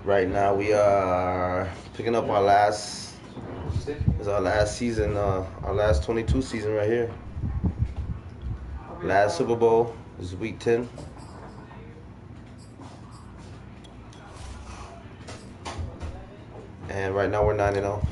Right now we are picking up our last. It's our last season, our last 22 season right here. Last Super Bowl is week 10. And right now we're 9-0.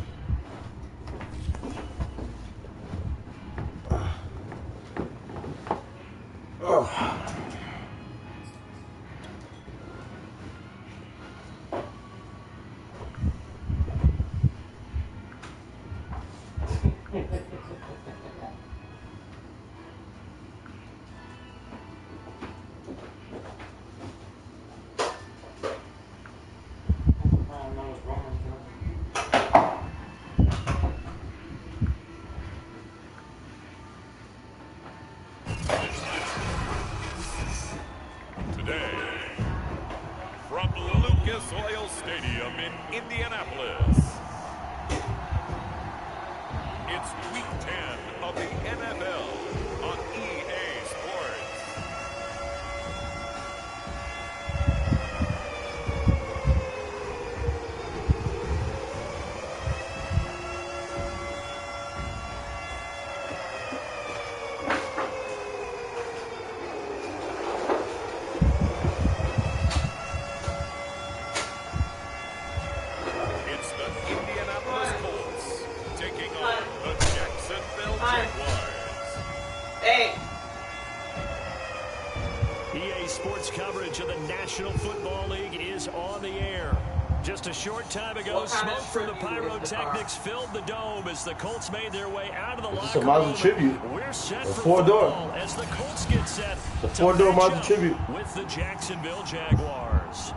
Short time ago, smoke from the pyrotechnics filled the dome as the Colts made their way out of the locker room. It's a Mazda tribute. We're set for football as the Colts get set to four-door Mazda tribute with the Jacksonville Jaguars.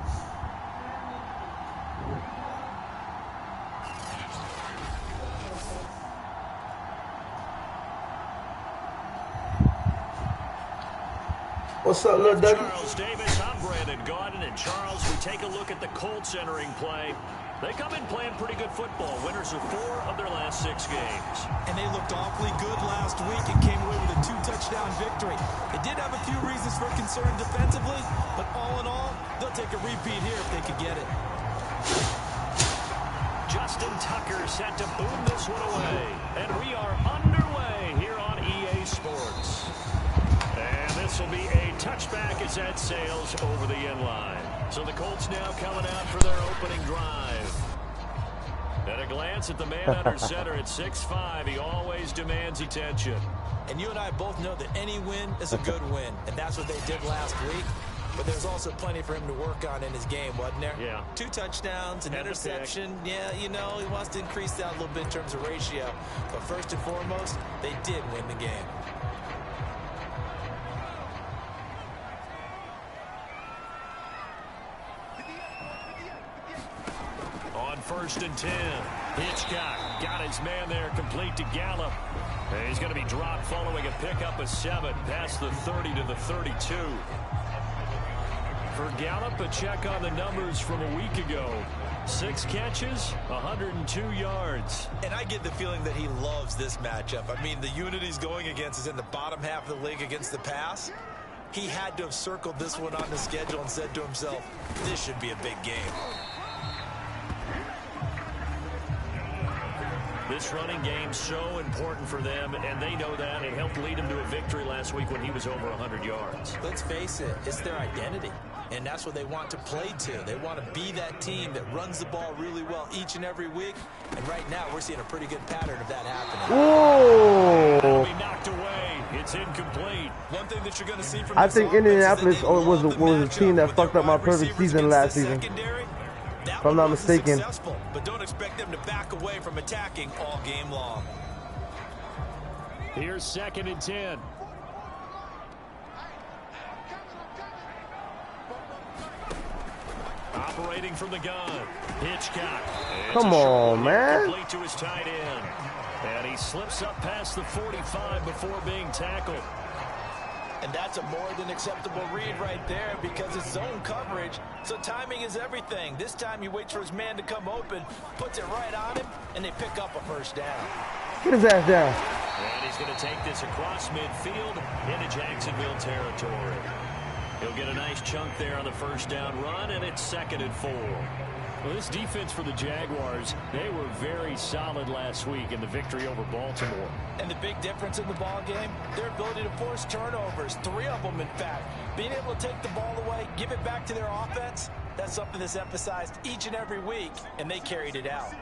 What's up, little Dougie? Charles Davis, I'm Brandon Gaudin, and Charles, we take a look at the Colts entering play. They come in playing pretty good football, winners of 4 of their last 6 games. And they looked awfully good last week and came away with a 2-touchdown victory. They did have a few reasons for concern defensively, but all in all, they'll take a repeat here if they could get it. Justin Tucker set to boom this one away, and we are underway here on EA Sports. And this will be a touchback as that sails over the end line. So the Colts now coming out for their opening drive. At a glance at the man under center at 6'5", he always demands attention. And you and I both know that any win is a good win, and that's what they did last week. But there's also plenty for him to work on in his game, wasn't there? Yeah. 2 touchdowns, an interception. Yeah, you know, he wants to increase that a little bit in terms of ratio. But first and foremost, they did win the game. On 1st and 10, Hitchcock got his man there complete to Gallup. And he's going to be dropped following a pickup of 7 past the 30 to the 32. For Gallup, a check on the numbers from a week ago. 6 catches, 102 yards. And I get the feeling that he loves this matchup. I mean, the unit he's going against is in the bottom half of the league against the pass. He had to have circled this one on the schedule and said to himself, this should be a big game. This running game so important for them, and they know that. It helped lead him to a victory last week when he was over 100 yards. Let's face it, it's their identity, and that's what they want to play to. They want to be that team that runs the ball really well each and every week, and right now we're seeing a pretty good pattern of that happening. Whoa! That'll be knocked away. It's incomplete. One thing that you're going to see from I think Indianapolis was a team that fucked up my perfect season last season. If I'm not mistaken. But don't expect them to back away from attacking all game long. Here's 2nd and 10. Operating from the gun, Hitchcock. Come on, man. Complete to his tight end. And he slips up past the 45 before being tackled. And that's a more than acceptable read right there because it's zone coverage, so timing is everything. This time he waits for his man to come open, puts it right on him, and they pick up a 1st down. Get his ass down. And he's going to take this across midfield into Jacksonville territory. He'll get a nice chunk there on the first down run, and it's 2nd and 4. Well, this defense for the Jaguars, they were very solid last week in the victory over Baltimore. And the big difference in the ball game, their ability to force turnovers, 3 of them in fact. Being able to take the ball away, give it back to their offense, that's something that's emphasized each and every week, and they carried it out.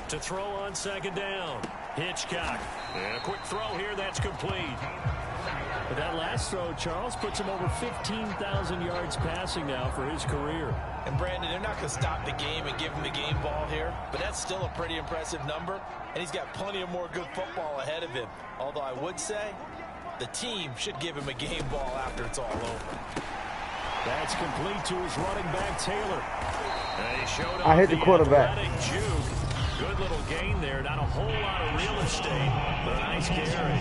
To throw on 2nd down, Hitchcock. And a quick throw here, that's complete. But that last throw, Charles, puts him over 15,000 yards passing now for his career. And Brandon, they're not going to stop the game and give him the game ball here, but that's still a pretty impressive number, and he's got plenty of more good football ahead of him. Although I would say the team should give him a game ball after it's all over. That's complete to his running back, Taylor. And he showed I hit the quarterback. Juke. Good little gain there. Not a whole lot of real estate, but a nice carry.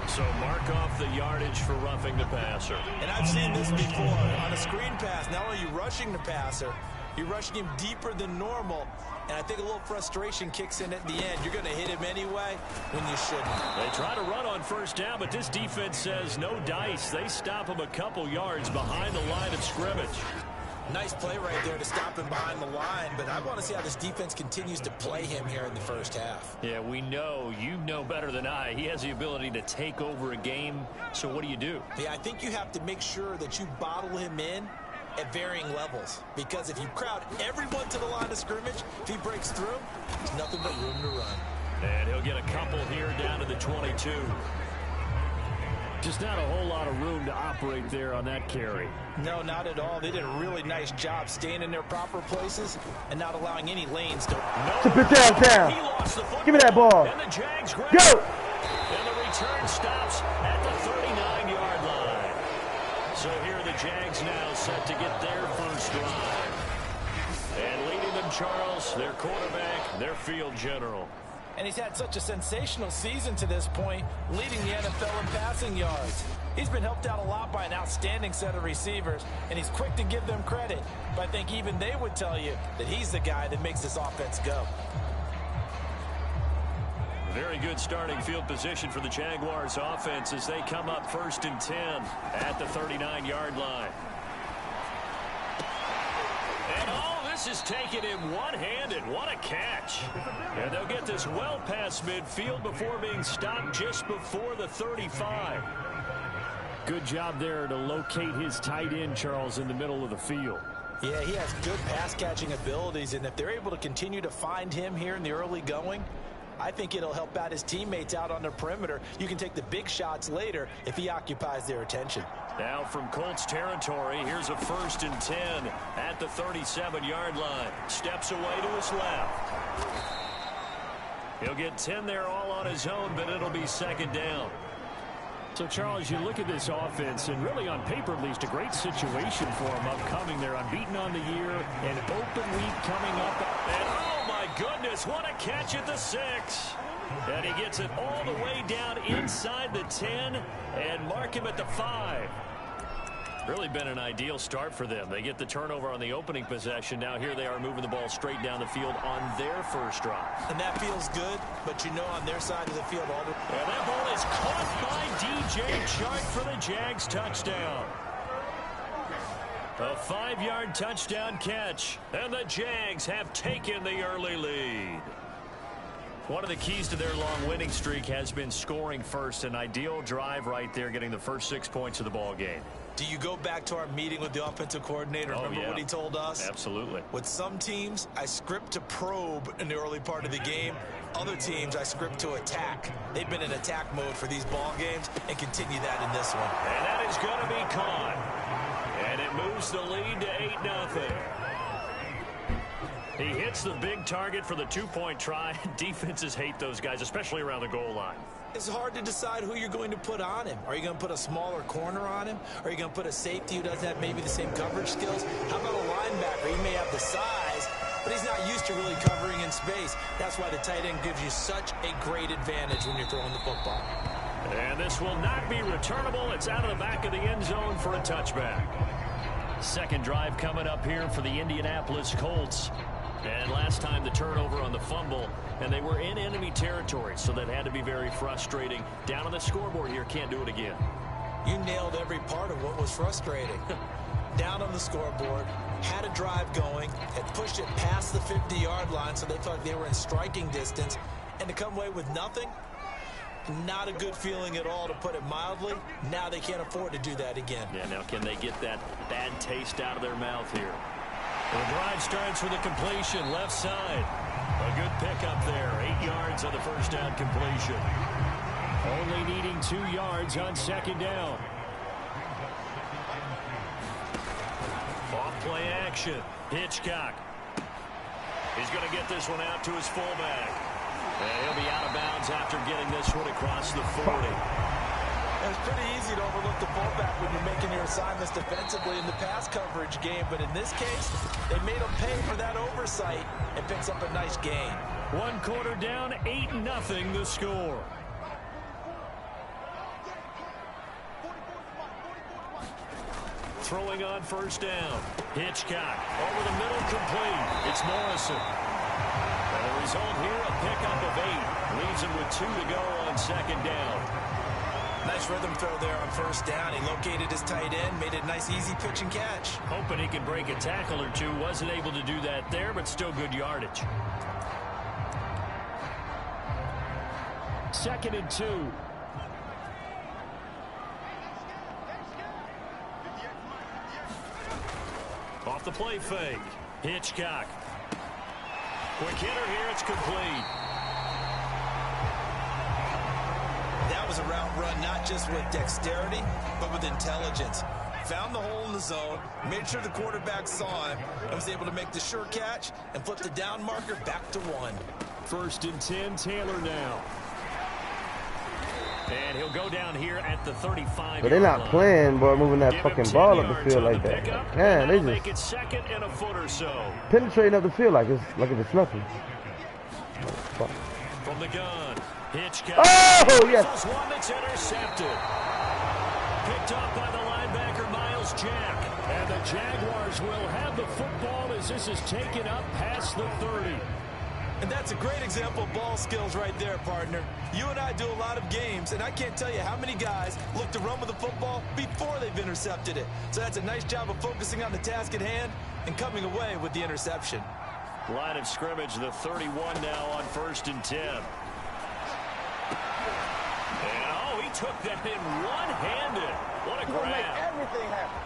So mark off the yardage for roughing the passer. And I've seen this before. On a screen pass, not only are you rushing the passer, you're rushing him deeper than normal. And I think a little frustration kicks in at the end. You're going to hit him anyway when you shouldn't. They try to run on first down, but this defense says no dice. They stop him a couple yards behind the line of scrimmage. Nice play right there to stop him behind the line, but I want to see how this defense continues to play him here in the first half. Yeah, we know. You know better than I. He has the ability to take over a game, so what do? Yeah, I think you have to make sure that you bottle him in at varying levels, because if you crowd everyone to the line of scrimmage, if he breaks through, there's nothing but room to run. And he'll get a couple here down to the 22. Just not a whole lot of room to operate there on that carry. No, not at all. They did a really nice job staying in their proper places and not allowing any lanes to... Tip it downtown. He lost the football. Give me that ball. And the Jags grab Go! it. And the return stops at the 39-yard line. So here are the Jags now set to get their first drive. And leading them, Charles, their quarterback, their field general. And he's had such a sensational season to this point, leading the NFL in passing yards. He's been helped out a lot by an outstanding set of receivers, and he's quick to give them credit. But I think even they would tell you that he's the guy that makes this offense go. Very good starting field position for the Jaguars offense as they come up 1st and 10 at the 39-yard line. And this is taking him one-handed. What a catch. And they'll get this well past midfield before being stopped just before the 35. Good job there to locate his tight end, Charles, in the middle of the field. Yeah, he has good pass-catching abilities, and if they're able to continue to find him here in the early going, I think it'll help out his teammates out on the perimeter. You can take the big shots later if he occupies their attention. Now from Colts territory, here's a 1st and 10 at the 37-yard line. Steps away to his left. He'll get 10 there all on his own, but it'll be 2nd down. So, Charles, you look at this offense, and really on paper at least, a great situation for him upcoming there. Unbeaten on the year, an open week coming up. And, oh, my goodness, what a catch at the 6. And he gets it all the way down inside the 10 and mark him at the 5. Really been an ideal start for them. They get the turnover on the opening possession. Now here they are moving the ball straight down the field on their first drive. And that feels good, but you know on their side of the field all the... And that ball is caught by DJ Chark for the Jags touchdown. A 5-yard touchdown catch, and the Jags have taken the early lead. One of the keys to their long winning streak has been scoring first. An ideal drive right there, getting the first 6 points of the ball game. Do you go back to our meeting with the offensive coordinator? Remember what he told us? Absolutely. With some teams, I script to probe in the early part of the game. Other teams, I script to attack. They've been in attack mode for these ball games and continue that in this one. And that is going to be caught. And it moves the lead to 8-0. He hits the big target for the 2-point try. Defenses hate those guys, especially around the goal line. It's hard to decide who you're going to put on him. Are you going to put a smaller corner on him? Are you going to put a safety who doesn't have maybe the same coverage skills? How about a linebacker? He may have the size, but he's not used to really covering in space. That's why the tight end gives you such a great advantage when you're throwing the football. And this will not be returnable. It's out of the back of the end zone for a touchback. Second drive coming up here for the Indianapolis Colts. And last time the turnover on the fumble, and they were in enemy territory, so that had to be very frustrating. Down on the scoreboard here, can't do it again. You nailed every part of what was frustrating. Down on the scoreboard, had a drive going, had pushed it past the 50-yard line, so they felt they were in striking distance, and to come away with nothing, not a good feeling at all, to put it mildly. Now they can't afford to do that again. Yeah, now can they get that bad taste out of their mouth here? The drive starts with a completion, left side. A good pickup there, 8 yards on the first down completion. Only needing 2 yards on second down. Off play action, Hitchcock. He's going to get this one out to his fullback. And he'll be out of bounds after getting this one across the 40. It's pretty easy to overlook the fullback when you're making your assignments defensively in the pass coverage game, but in this case, they made him pay for that oversight and picks up a nice gain. 1 quarter down, 8-0 the score. Throwing on first down. Hitchcock over the middle, complete. It's Morrison. And the result here, a pickup of 8. Leaves him with 2 to go on second down. Nice rhythm throw there on first down. He located his tight end, made it a nice easy pitch and catch. Hoping he can break a tackle or two. Wasn't able to do that there, but still good yardage. 2nd and 2. Off the play fake. Hitchcock. Quick hitter here. It's complete. That was a route run not just with dexterity, but with intelligence. Found the hole in the zone, made sure the quarterback saw him, and was able to make the sure catch and flip the down marker back to 1. 1st and 10, Taylor now. And he'll go down here at the 35. But they're not playing, boy, moving that fucking ball up the field like that. Man, they just make it 2nd and a foot or so. Penetrating up the field like it's nothing. From the gun, Hitchcock. Oh, yes. This is one that's intercepted. Picked up by the linebacker, Miles Jack. And the Jaguars will have the football as this is taken up past the 30. And that's a great example of ball skills right there, partner. You and I do a lot of games, and I can't tell you how many guys look to run with the football before they've intercepted it. So that's a nice job of focusing on the task at hand and coming away with the interception. Line of scrimmage, the 31 now on 1st and 10. And, oh, he took that in one-handed. What a grab. Make everything happen.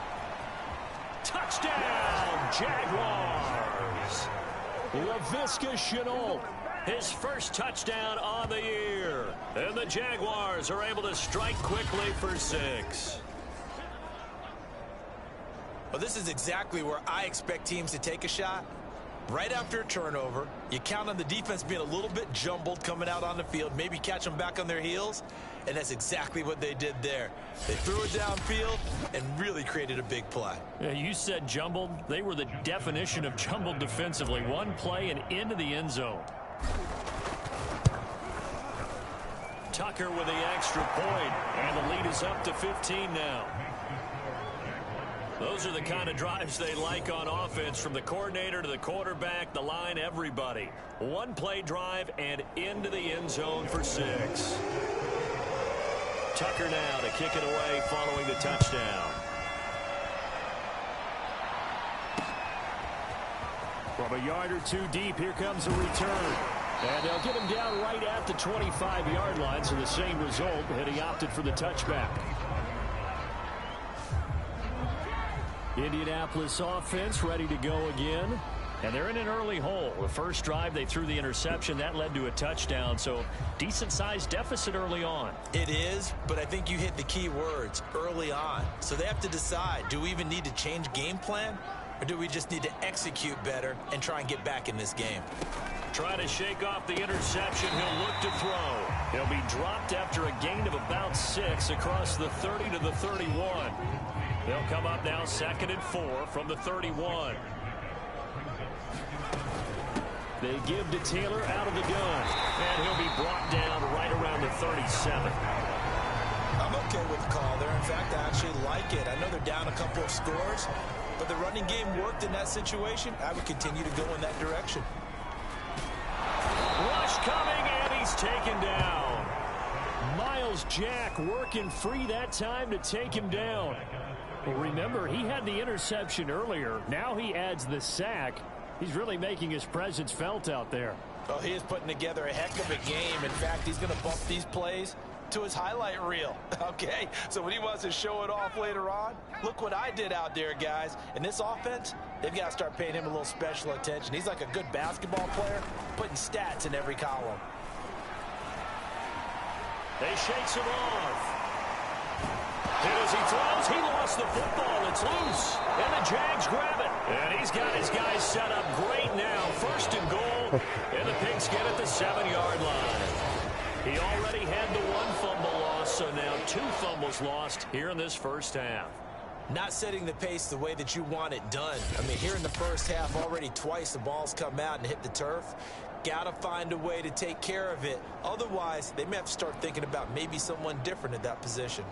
Touchdown, Jaguars. Laviska Shenault, his first touchdown on the year. And the Jaguars are able to strike quickly for 6. Well, this is exactly where I expect teams to take a shot. Right after a turnover, you count on the defense being a little bit jumbled coming out on the field, maybe catch them back on their heels, and that's exactly what they did there. They threw it downfield and really created a big play. Yeah, you said jumbled. They were the definition of jumbled defensively. One play and into the end zone. Tucker with the extra point, and the lead is up to 15 now. Those are the kind of drives they like on offense, from the coordinator to the quarterback, the line, everybody. One play drive and into the end zone for 6. Tucker now to kick it away following the touchdown. From a yard or two deep, here comes a return. And they'll get him down right at the 25-yard line, so the same result, and he opted for the touchback. Indianapolis offense ready to go again. And they're in an early hole. The first drive, they threw the interception. That led to a touchdown. So decent-sized deficit early on. It is, but I think you hit the key words, early on. So they have to decide, do we even need to change game plan? Or do we just need to execute better and try and get back in this game? Try to shake off the interception. He'll look to throw. He'll be dropped after a gain of about 6 across the 30 to the 31. They'll come up now 2nd and 4 from the 31. They give to Taylor out of the gun. And he'll be brought down right around the 37. I'm okay with the call there. In fact, I actually like it. I know they're down a couple of scores, but the running game worked in that situation. I would continue to go in that direction. Rush coming, and he's taken down. Miles Jack working free that time to take him down. Well, remember, he had the interception earlier. Now he adds the sack. He's really making his presence felt out there. Oh, he is putting together a heck of a game. In fact, he's going to bump these plays to his highlight reel. Okay, so when he wants to show it off later on, look what I did out there, guys. In this offense, they've got to start paying him a little special attention. He's like a good basketball player, putting stats in every column. They shakes him off. And as he throws, he lost the football. It's loose. And the Jags grab it. And he's got his guys set up great now. First and goal. And the Pigs get it the 7-yard line. He already had the 1 fumble loss, so now 2 fumbles lost here in this first half. Not setting the pace the way that you want it done. I mean, here in the first half, already twice the ball's come out and hit the turf. Got to find a way to take care of it. Otherwise, they may have to start thinking about maybe someone different at that position.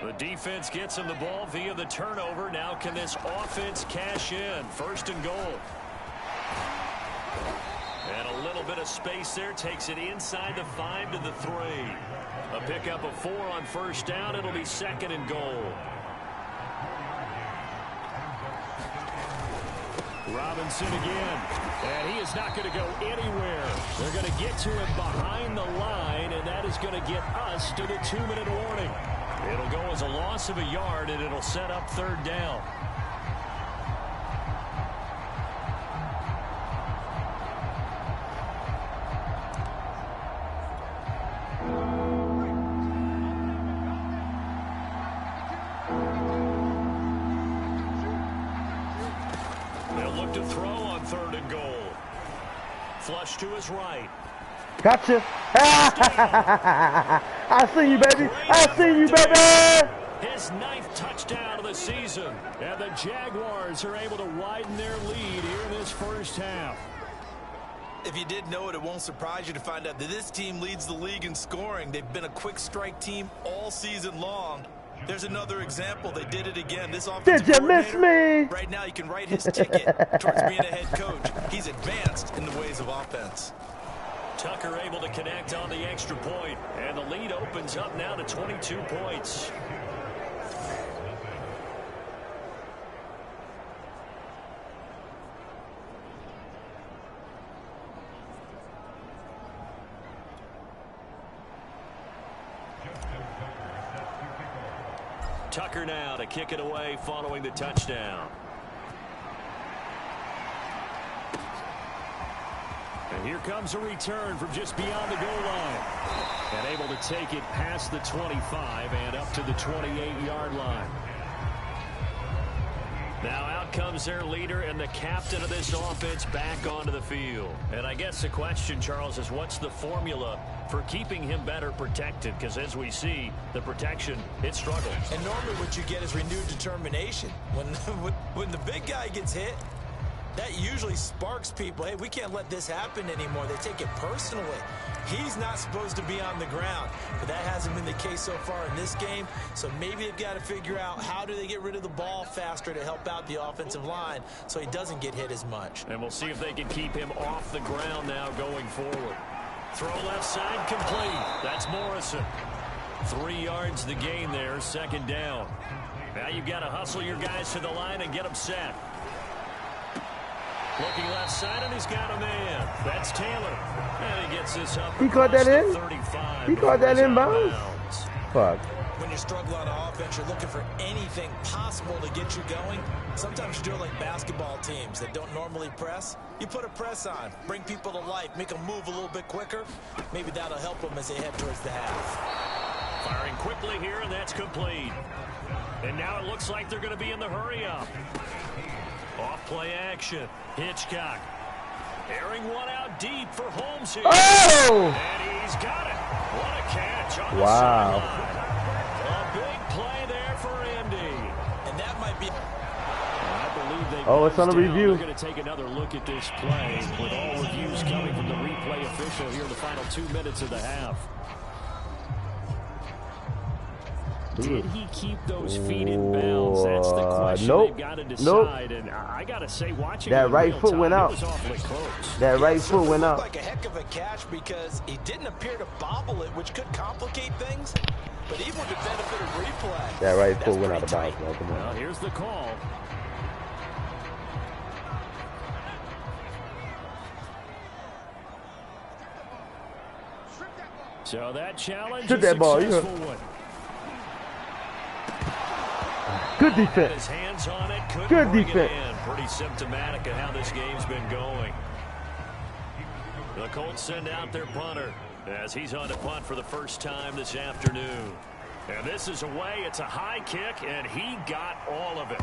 The defense gets him the ball via the turnover. Now can this offense cash in? First and goal. And a little bit of space there. Takes it inside the 5 to the 3. A pickup of 4 on first down. It'll be 2nd and goal. Robinson again. And he is not going to go anywhere. They're going to get to him behind the line, and that is going to get us to the 2-minute warning. It'll go as a loss of a yard, and it'll set up 3rd down. They'll look to throw on 3rd and goal. Flush to his right. Gotcha. I see you, baby. I see you, baby. His 9th touchdown of the season. And the Jaguars are able to widen their lead here in this first half. If you didn't know it, it won't surprise you to find out that this team leads the league in scoring. They've been a quick strike team all season long. There's another example. They did it again. This offensive Did you miss me? Right now, you can write his ticket towards being a head coach. He's advanced in the ways of offense. Tucker able to connect on the extra point, and the lead opens up now to 22 points. Tucker now to kick it away following the touchdown. And here comes a return from just beyond the goal line. And able to take it past the 25 and up to the 28-yard line. Now out comes their leader and the captain of this offense back onto the field. And I guess the question, Charles, is what's the formula for keeping him better protected? Because as we see, the protection, it struggles. And normally what you get is renewed determination. When the big guy gets hit, that usually sparks people. Hey, we can't let this happen anymore. They take it personally. He's not supposed to be on the ground, but that hasn't been the case so far in this game. So maybe they've got to figure out how do they get rid of the ball faster to help out the offensive line so he doesn't get hit as much. And we'll see if they can keep him off the ground now going forward. Throw left side complete. That's Morrison. 3 yards the gain there, 2nd down. Now you've got to hustle your guys to the line and get them set. Looking left side, and he's got a man. That's Taylor. And he gets this up. He caught that in? 35. He caught that in bounds? Fuck. When you struggle on offense, you're looking for anything possible to get you going. Sometimes you do it like basketball teams that don't normally press. You put a press on, bring people to life, make them move a little bit quicker. Maybe that'll help them as they head towards the half. Firing quickly here, and that's complete. And now it looks like they're going to be in the hurry-up. Off-play action. Hitchcock. Airing one out deep for Holmes here. Oh! And he's got it. What a catch on the Wow. sideline. A big play there for Indy. And that might be... I believe Oh, it's on a review. We're going to take another look at this play with all reviews coming from the replay official here in the final 2 minutes of the half. Did he keep those feet in bounds? That's the question they've got to decide. And I got to say, watching that right foot went out. That right foot went out. Like a heck of a catch because he didn't appear to bobble it, which could complicate things. But even with the benefit of replay, that right foot went out of bounds. Well, here's the call. So that challenge is that ball, successful. Good defense. His hands on it. Good defense. Pretty symptomatic of how this game's been going. The Colts send out their punter as he's on to punt for the first time this afternoon. And this is away. It's a high kick, and he got all of it.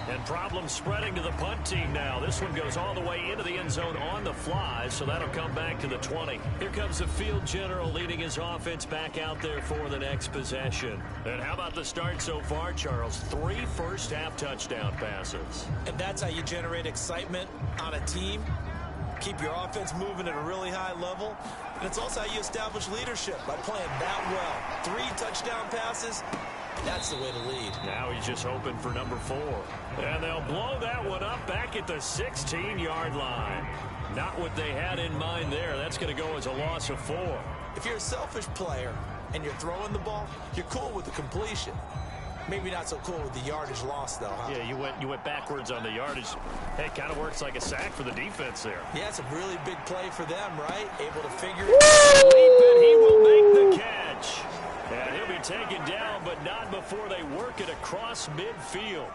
And problems spreading to the punt team now. This one goes all the way into the end zone on the fly, so that'll come back to the 20. Here comes the field general leading his offense back out there for the next possession. And how about the start so far, Charles? 3 first-half touchdown passes. And that's how you generate excitement on a team. Keep your offense moving at a really high level. And it's also how you establish leadership by playing that well. 3 touchdown passes. That's the way to lead. Now he's just hoping for number 4. And they'll blow that one up back at the 16-yard line. Not what they had in mind there. That's going to go as a loss of 4. If you're a selfish player and you're throwing the ball, you're cool with the completion. Maybe not so cool with the yardage loss, though, huh? Yeah, you went backwards on the yardage. Hey, it kind of works like a sack for the defense there. Yeah, it's a really big play for them, right? Able to figure it out. And he will make the catch. And he'll be taken down, but not before they work it across midfield.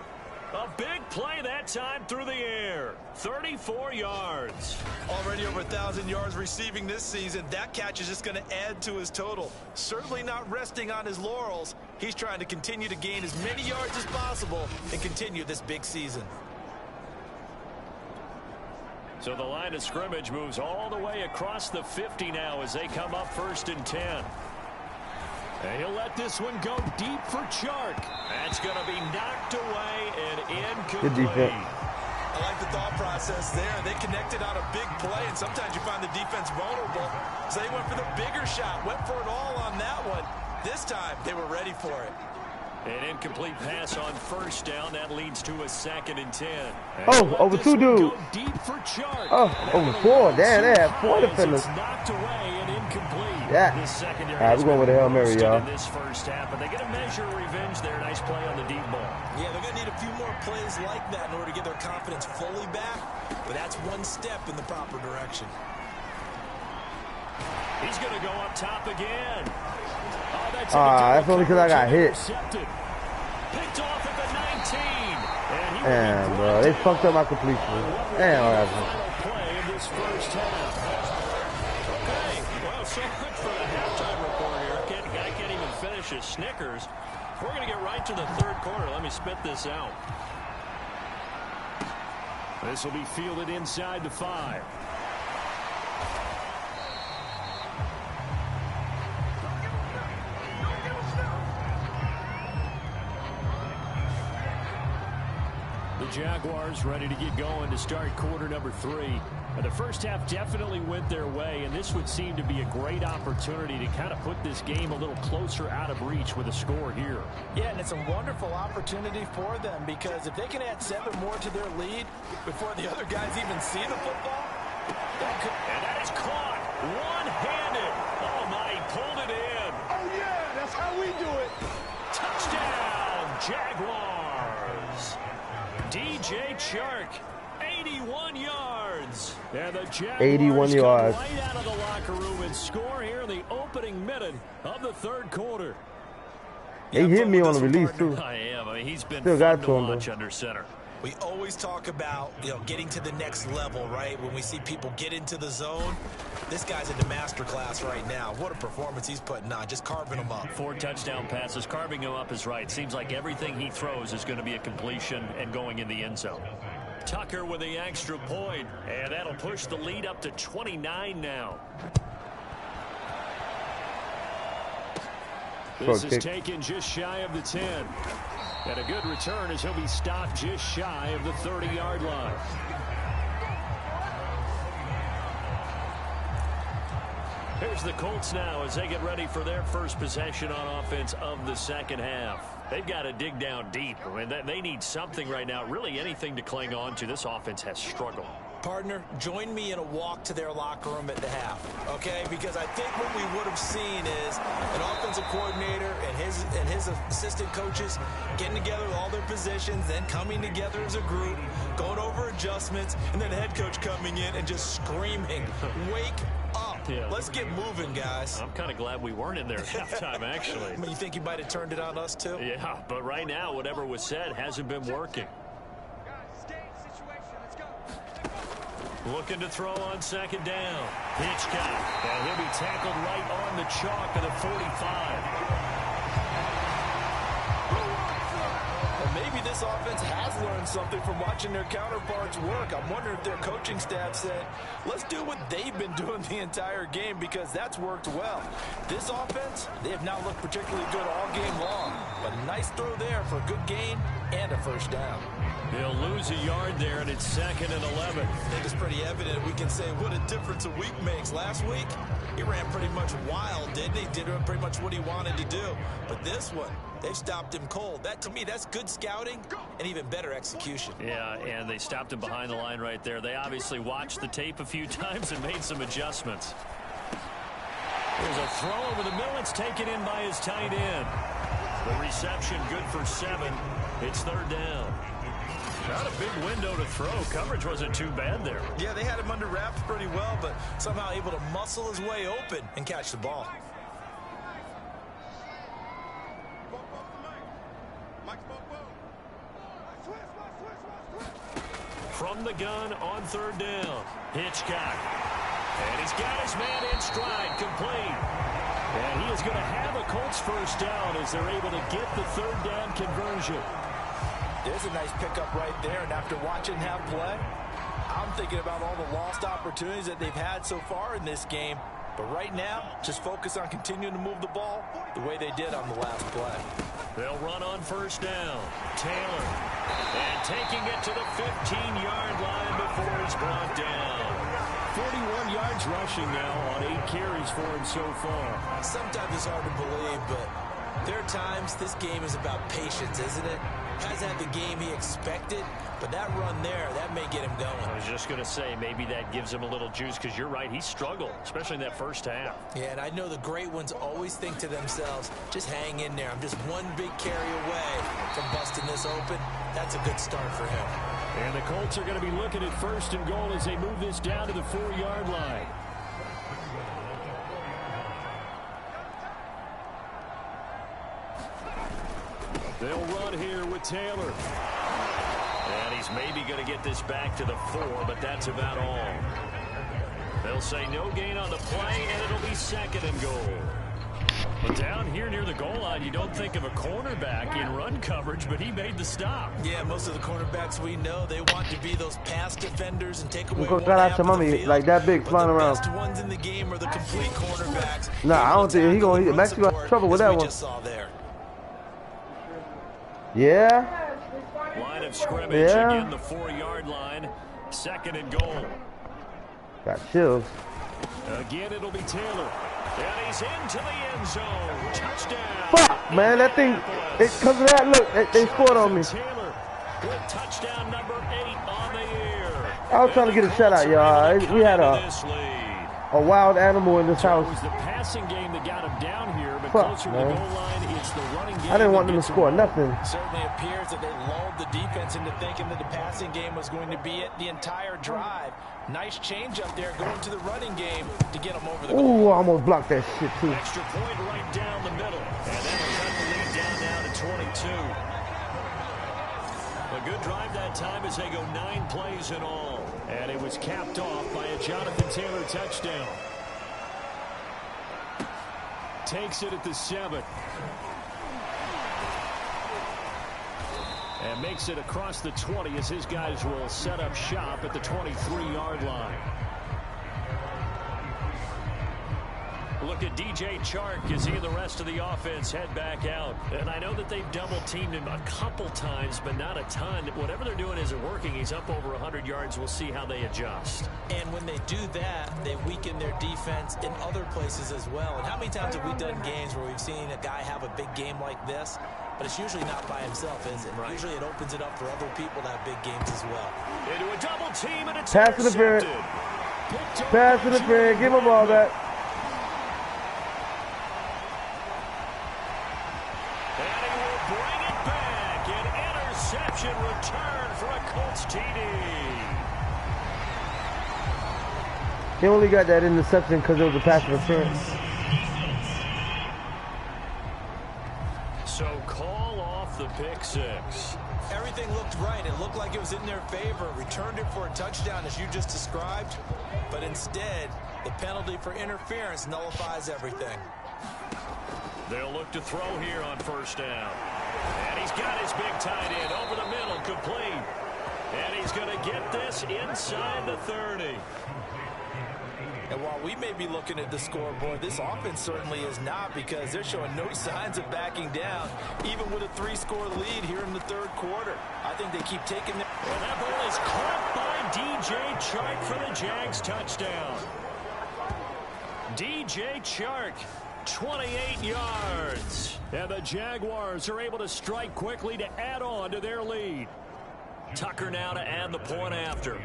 A big play that time through the air. 34 yards. Already over 1,000 yards receiving this season. That catch is just going to add to his total. Certainly not resting on his laurels. He's trying to continue to gain as many yards as possible and continue this big season. So the line of scrimmage moves all the way across the 50 now as they come up 1st and 10. And he'll let this one go deep for Chark. That's going to be knocked away and incomplete. I like the thought process there. They connected on a big play, and sometimes you find the defense vulnerable. So they went for the bigger shot, went for it all on that one. This time, they were ready for it. An incomplete pass on 1st down. That leads to a 2nd and 10. And over 2 dudes. Deep for Chark. Over 4. Damn, they have 4 defenders. Knocked away and incomplete. Yeah. All right, we're going with the Hail Mary, y'all. This first half, but they get a measure of revenge there. Nice play on the deep ball. Yeah, they're going to need a few more plays like that in order to get their confidence fully back. But that's one step in the proper direction. He's going to go up top again. That's only because I got hit. Picked off at the 19. Damn, bro. They fucked up my completion. Damn, final play of this first half. Okay, well, so much for the halftime report here. Guy can't even finish his Snickers. We're going to get right to the 3rd quarter. Let me spit this out. This will be fielded inside the 5. The Jaguars ready to get going to start quarter number 3. The first half definitely went their way, and this would seem to be a great opportunity to kind of put this game a little closer out of reach with a score here. Yeah, and it's a wonderful opportunity for them because if they can add 7 more to their lead before the other guys even see the football, and that is caught one-handed. Oh, my, he pulled it in. Oh, yeah, that's how we do it. Touchdown, Jaguars. DJ Chark, 81 yards. And the Jaguars 81 yards. Right out of the locker room and score here in the opening minute of the 3rd quarter. He hit me on the release, too. I am. I mean, he's been still fun got to watch under center. We always talk about, getting to the next level, right? When we see people get into the zone, this guy's in the masterclass right now. What a performance he's putting on, just carving them up. 4 touchdown passes. Carving him up is right. Seems like everything he throws is going to be a completion and going in the end zone. Tucker with the extra point, and that'll push the lead up to 29 now. This is taken just shy of the 10. And a good return as he'll be stopped just shy of the 30-yard line. Here's the Colts now as they get ready for their first possession on offense of the second half. They've got to dig down deep. I mean, they need something right now, really anything to cling on to. This offense has struggled. Partner, join me in a walk to their locker room at the half, okay? Because I think what we would have seen is an offensive coordinator and his assistant coaches getting together with all their positions, then coming together as a group, going over adjustments, and then the head coach coming in and just screaming, wake up. Yeah. Let's get moving, guys. I'm kind of glad we weren't in there at halftime, actually. I mean, you think he might have turned it on us, too? Yeah, but right now, whatever was said hasn't been working. Looking to throw on second down. Hitchcock. And he'll be tackled right on the chalk of the 45. Well, maybe this offense has learned something from watching their counterparts work. I'm wondering if their coaching staff said, let's do what they've been doing the entire game, because that's worked well. This offense, they have not looked particularly good all game long. But a nice throw there for a good gain and a first down. He'll lose a yard there, and it's 2nd and 11. I think it's pretty evident we can say what a difference a week makes. Last week, he ran pretty much wild, didn't he? Did pretty much what he wanted to do. But this one, they stopped him cold. That, to me, that's good scouting and even better execution. Yeah, and they stopped him behind the line right there. They obviously watched the tape a few times and made some adjustments. There's a throw over the middle. It's taken in by his tight end. The reception good for 7. It's 3rd down. Not a big window to throw. Coverage wasn't too bad there. Yeah, they had him under wraps pretty well, but somehow able to muscle his way open and catch the ball. From the gun on 3rd down. Hitchcock. And he's got his man in stride, complete. And he is going to have a Colts first down as they're able to get the 3rd down conversion. There's a nice pickup right there, and after watching him play, I'm thinking about all the lost opportunities that they've had so far in this game. But right now, just focus on continuing to move the ball the way they did on the last play. They'll run on 1st down. Taylor. And taking it to the 15-yard line before he's brought down. 41 yards rushing now on 8 carries for him so far. Sometimes it's hard to believe, but there are times this game is about patience, isn't it? Hasn't had the game he expected, but that run there, that may get him going. I was just going to say, maybe that gives him a little juice, because you're right, he struggled, especially in that first half. Yeah, and I know the great ones always think to themselves, just hang in there. I'm just one big carry away from busting this open. That's a good start for him. And the Colts are going to be looking at 1st and goal as they move this down to the 4-yard line. They'll run here with Taylor. And he's maybe going to get this back to the 4, but that's about all. They'll say no gain on the play, and it'll be 2nd and goal. But down here near the goal line, you don't think of a cornerback in run coverage, but he made the stop. Yeah, most of the cornerbacks we know, they want to be those pass defenders and take away one got half of the field. like that big flying around. The best ones in the game are the complete cornerbacks. Nah, I don't think Max got trouble with that one. Just saw there. Yeah. Line of scrimmage again, the 4-yard line. 2nd and goal. Got chills. Again, it'll be Taylor. And he's into the end zone. Touchdown. Fuck, man, that thing, because of that, look, they scored on me. Taylor with touchdown number 8 on the year. I was trying to get a shutout, y'all. We had a wild animal in this house. It was the passing game that got him down here, but Fuck, closer man. to the goal line, it's the running game. I didn't want them to score nothing. Certainly appears that they lulled the defense into thinking that the passing game was going to be it the entire drive. Nice change up there going to the running game to get them over the goal. Ooh, I almost blocked that shit, too. Extra point right down the middle. And that'll cut the lead down now to 22. A good drive that time as they go 9 plays in all. And it was capped off by a Jonathan Taylor touchdown. Takes it at the 7. And makes it across the 20 as his guys will set up shop at the 23-yard line. Look at DJ Chark as he and the rest of the offense head back out. And I know that they've double-teamed him a couple times, but not a ton. Whatever they're doing isn't working. He's up over 100 yards. We'll see how they adjust. And when they do that, they weaken their defense in other places as well. And how many times have we done games where we've seen a guy have a big game like this, but it's usually not by himself, is it? Right. Usually it opens it up for other people to have big games as well. Into a double team, and it's pass interference. Pass interference. Give him all that. And he will bring it back. An interception return for a Colts TD. He only got that interception because it was a pass interference. So call off the pick six. Everything looked right. It looked like it was in their favor. Returned it for a touchdown, as you just described. But instead, the penalty for interference nullifies everything. They'll look to throw here on first down. And he's got his big tight end over the middle, complete. And he's going to get this inside the 30. And while we may be looking at the scoreboard, this offense certainly is not, because they're showing no signs of backing down, even with a 3-score lead here in the third quarter. I think they keep taking their... And that ball is caught by DJ Chark for the Jags touchdown. DJ Chark, 28 yards. And the Jaguars are able to strike quickly to add on to their lead. Tucker now to add the point after.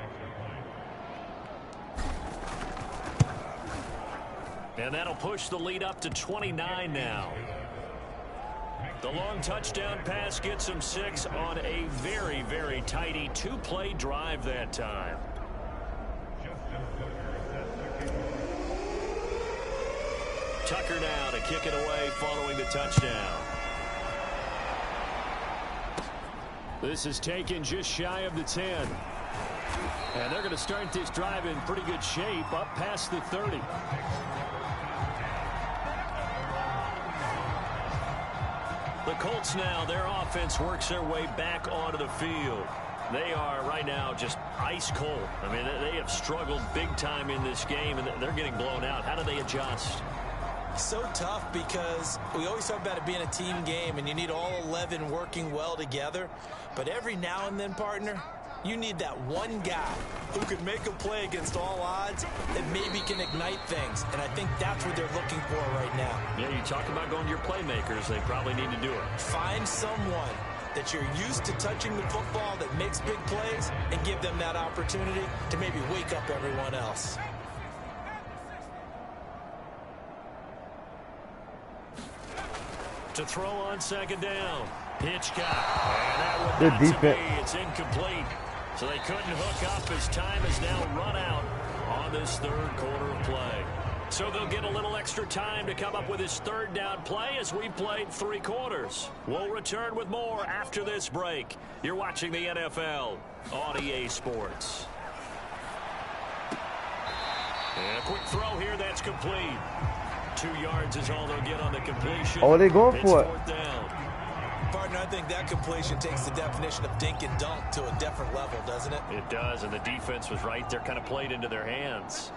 And that'll push the lead up to 29 now. The long touchdown pass gets him 6 on a very, very tidy 2-play drive that time. Tucker now to kick it away following the touchdown. This is taken just shy of the 10. And they're going to start this drive in pretty good shape, up past the 30. The Colts now, their offense works their way back onto the field. They are right now just ice cold. I mean, they have struggled big time in this game, and they're getting blown out. How do they adjust? So tough, because we always talk about it being a team game, and you need all 11 working well together. But every now and then, partner, you need that one guy who can make a play against all odds that maybe can ignite things. And I think that's what they're looking for right now. Yeah, you talk about going to your playmakers. They probably need to do it. Find someone that you're used to touching the football that makes big plays and give them that opportunity to maybe wake up everyone else. To throw on second down. Pitch count. And that would good not defense. to be. It's incomplete. So they couldn't hook up as time has now run out on this third quarter of play. So they'll get a little extra time to come up with his third down play as we played 3 quarters. We'll return with more after this break. You're watching the NFL on EA Sports. And a quick throw here, that's complete. 2 yards is all they'll get on the completion. Oh, they going for it. Fourth down. Partner, I think that completion takes the definition of dink and dunk to a different level, doesn't it? It does, and the defense was right there, kind of played into their hands.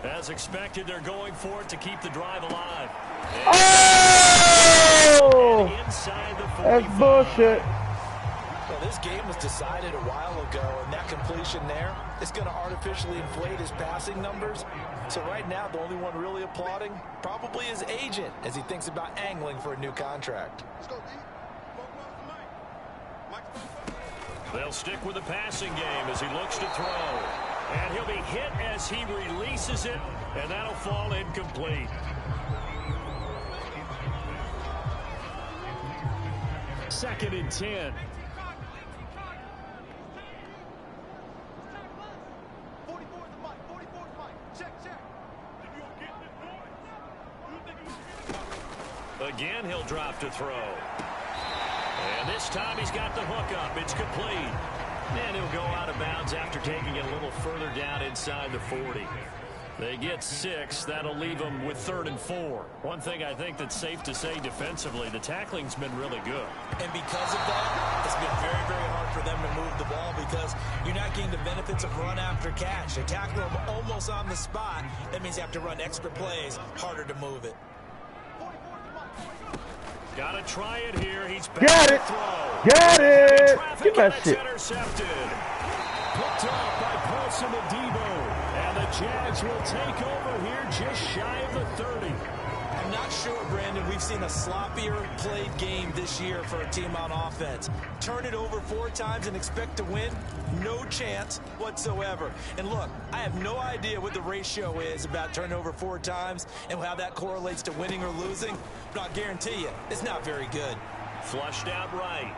As expected, they're going for it to keep the drive alive. Oh! And inside the 45. That's bullshit. Well, this game was decided a while ago, and that completion there is going to artificially inflate his passing numbers. So right now, the only one really applauding probably his agent as he thinks about angling for a new contract. They'll stick with the passing game as he looks to throw. And he'll be hit as he releases it, and that'll fall incomplete. Second and 10. Again, he'll drop to throw. And this time he's got the hook up. It's complete. And he'll go out of bounds after taking it a little further down inside the 40. They get 6. That'll leave them with 3rd and 4. One thing I think that's safe to say defensively, the tackling's been really good. And because of that, it's been very, very hard for them to to move the ball because you're not getting the benefits of run after catch. They tackle him almost on the spot. That means you have to run extra plays, harder to move it. Gotta try it here. He's back Got to it. throw. Got it. Get that It's shit. intercepted. Picked off by Paulson Adebo. And the Jags will take over here just shy of the 30. I'm not sure, Brandon, we've seen a sloppier played game this year for a team on offense. Turn it over 4 times and expect to win? No chance whatsoever. And look, I have no idea what the ratio is about turning over 4 times and how that correlates to winning or losing, but I'll guarantee you, it's not very good. Flushed out right.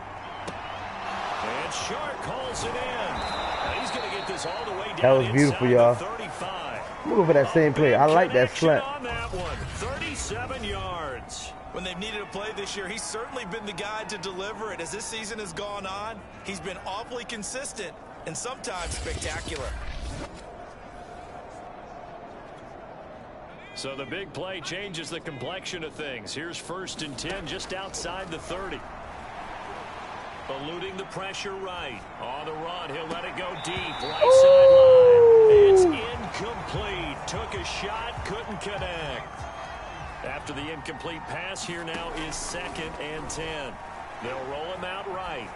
And Shark calls it in. Now he's going to get this all the way down. That was beautiful, y'all. 35. Move for that same play. I like that slant. On that one, 37 yards. When they've needed a play this year, he's certainly been the guy to deliver it. As this season has gone on, he's been awfully consistent and sometimes spectacular. So the big play changes the complexion of things. Here's 1st and 10 just outside the 30. Eluding the pressure right. On the run, he'll let it go deep. Right sideline. It's incomplete. Took a shot, couldn't connect. After the incomplete pass, here now is 2nd and 10. They'll roll him out right.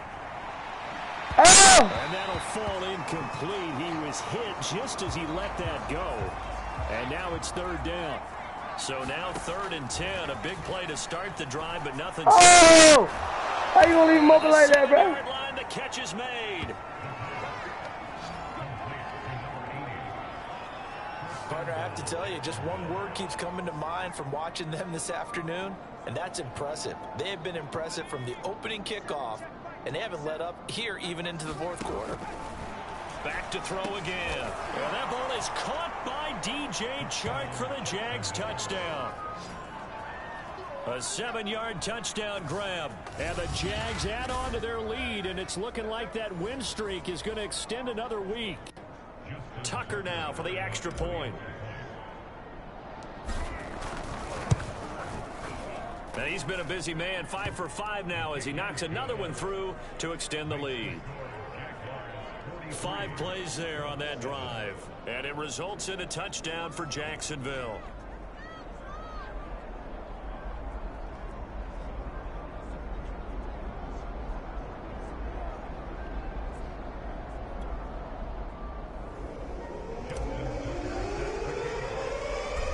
Oh! And that'll fall incomplete. He was hit just as he let that go. And now it's 3rd down. So now 3rd and 10. A big play to start the drive, but nothing. Oh! How you gonna leave him open like that, bro? Line, the catch is made. Partner, I have to tell you, just one word keeps coming to mind from watching them this afternoon, and that's impressive. They have been impressive from the opening kickoff, and they haven't let up here even into the 4th quarter. Back to throw again. And that ball is caught by DJ Chark for the Jags touchdown. A 7-yard touchdown grab. And the Jags add on to their lead, and it's looking like that win streak is going to extend another week. Tucker now for the extra point. And he's been a busy man, 5 for 5 now as he knocks another one through to extend the lead. 5 plays there on that drive, and it results in a touchdown for Jacksonville.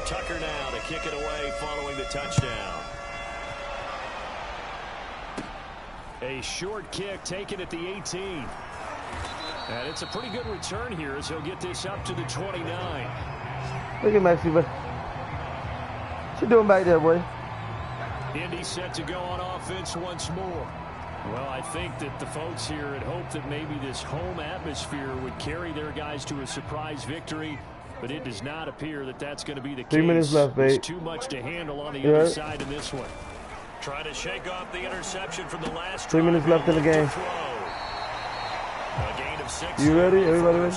Tucker now to kick it away following the touchdown. A short kick taken at the 18. And it's a pretty good return here as he'll get this up to the 29. Look at Maxie, but what you doing back there, boy? Indy set to go on offense once more. Well, I think that the folks here had hoped that maybe this home atmosphere would carry their guys to a surprise victory, but it does not appear that that's going to be the case. 3 minutes left, There's mate. too much to handle on the other side in this one. Trying to shake off the interception from the last 3 minutes left in the game. A gain of 6. You ready? Everybody ready?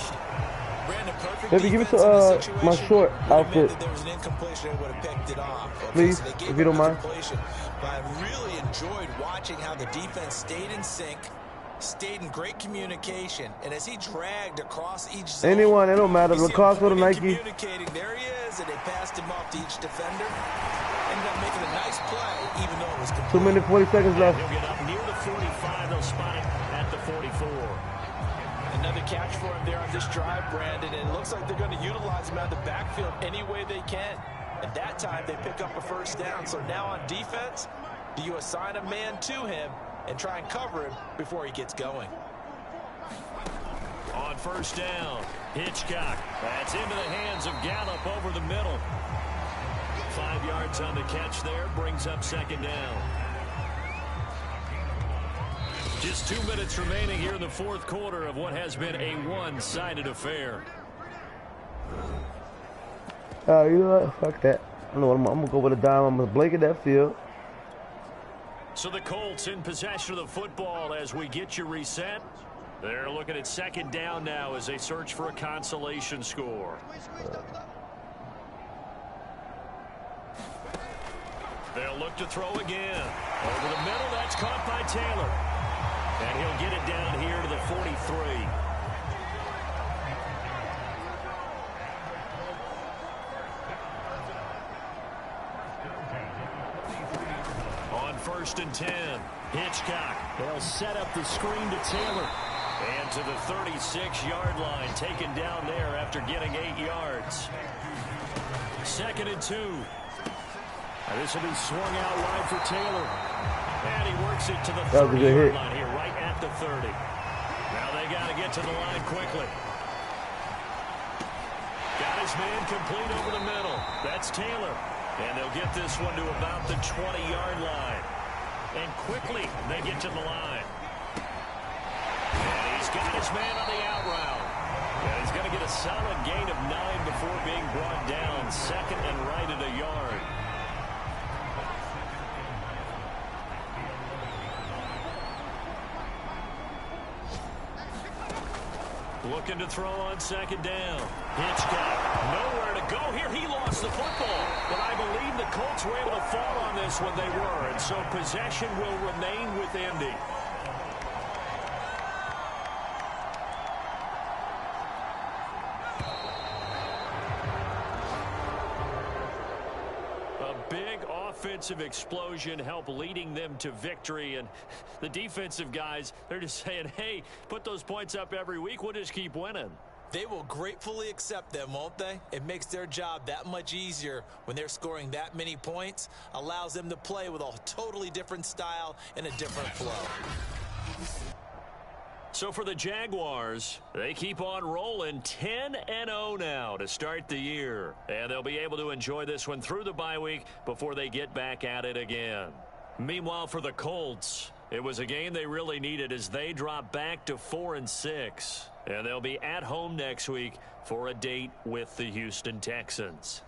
Brandon, perfect Baby, give me defense some, in this my situation. short Would have meant outfit. that there was an incompletion, they would have picked it off. Okay, Please, so they gave if you don't up the mind. completion. But I really enjoyed watching how the defense stayed in sync, stayed in great communication, and as he dragged across each zone, Anyone, it don't matter. you see him Lacoste with a pointing, Nike. communicating. There he is, and they passed him off to each defender. Ended up making a nice play, even though it was complete. 2 minutes, 40 seconds left. He'll get up near the 45. They'll spot it at the 44. Another catch for him there on this drive, Brandon, and it looks like they're going to utilize him out of the backfield any way they can. At that time, they pick up a 1st down. So now on defense, do you assign a man to him and try and cover him before he gets going? On 1st down, Hitchcock. That's into the hands of Gallup over the middle. 5 yards on the catch there, brings up 2nd down. Just 2 minutes remaining here in the 4th quarter of what has been a one-sided affair. You know what? Fuck that. I know what I'm going to go with a dime. I'm going to blanket that field. So the Colts in possession of the football as we get you reset. They're looking at 2nd down now as they search for a consolation score. They'll look to throw again. Over the middle, that's caught by Taylor. And he'll get it down here to the 43. On 1st and 10, Hitchcock. They'll set up the screen to Taylor. And to the 36-yard line, taken down there after getting 8 yards. 2nd and 2. This will be swung out wide for Taylor. And he works it to the 30-yard line here, right at the 30. Now they got to get to the line quickly. Got his man complete over the middle. That's Taylor. And they'll get this one to about the 20-yard line. And quickly they get to the line. And he's got his man on the out route. And he's going to get a solid gain of 9 before being brought down. 2nd and right at a yard. Looking to throw on 2nd down. Hitchcock, nowhere to go here. He lost the football. But I believe the Colts were able to fall on this when they were. And so possession will remain with Indy. Offensive explosion help leading them to victory, and the defensive guys, they're just saying, hey, put those points up every week, we'll just keep winning. They will gratefully accept them, won't they? It makes their job that much easier when they're scoring that many points, allows them to play with a totally different style and a different flow. So for the Jaguars, they keep on rolling 10-0 now to start the year. And they'll be able to enjoy this one through the bye week before they get back at it again. Meanwhile, for the Colts, it was a game they really needed as they drop back to 4-6. And they'll be at home next week for a date with the Houston Texans.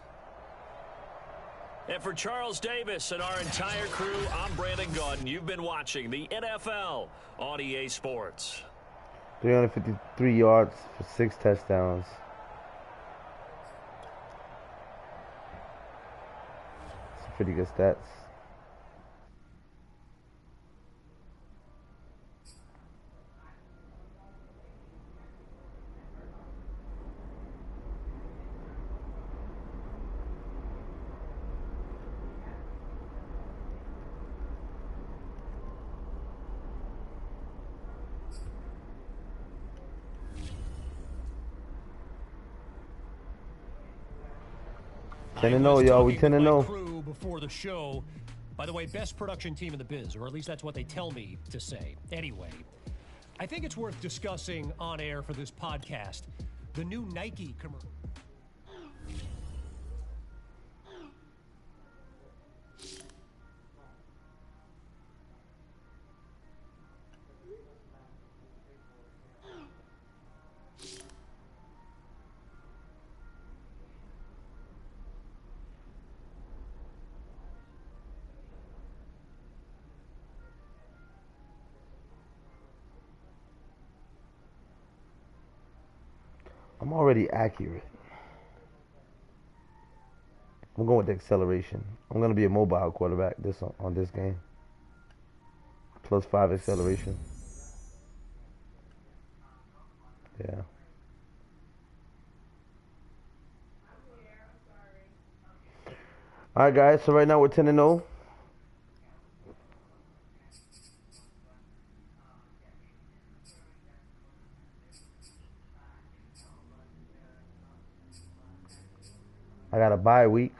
And for Charles Davis and our entire crew, I'm Brandon Gaudin. You've been watching the NFL on EA Sports. 353 yards for 6 touchdowns. That's pretty good stats. I was y'all. We 10-0. Crew before the show. By the way, best production team in the biz, or at least that's what they tell me to say. Anyway, I think it's worth discussing on air for this podcast the new Nike commercial. I'm already accurate. I'm going with the acceleration. I'm going to be a mobile quarterback on this game. +5 acceleration. Yeah. All right, guys. So right now we're 10-0. I got a bye week.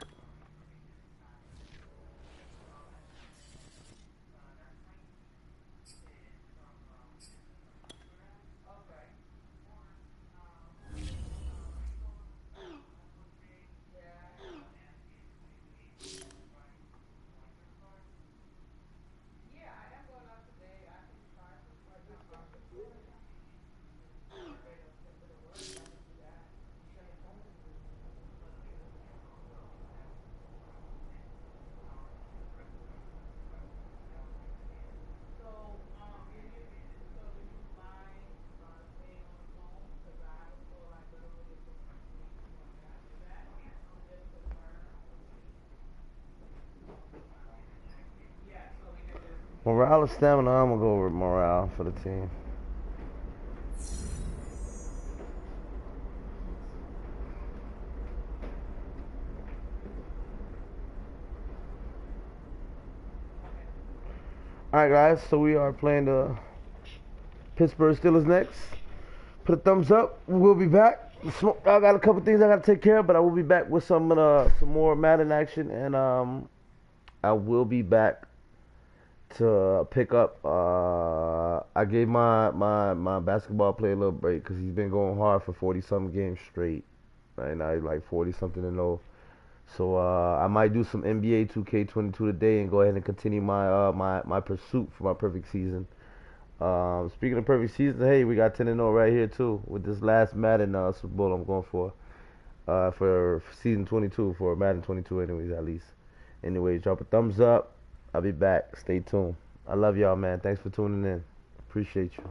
Morale or stamina? I'm going to go with morale for the team. All right, guys. So we are playing the Pittsburgh Steelers next. Put a thumbs up. We'll be back. I got a couple things I got to take care of, but I will be back with some more Madden action, and I will be back to pick up. I gave my basketball player a little break because he's been going hard for 40-something games straight. Right now he's like 40-something and 0. So I might do some NBA 2K22 today and go ahead and continue my pursuit for my perfect season. Speaking of perfect season, hey, we got 10-0 right here too with this last Madden Super Bowl I'm going for season 22, for Madden 22 anyways, at least. Anyways, drop a thumbs up. I'll be back. Stay tuned. I love y'all, man. Thanks for tuning in. Appreciate you.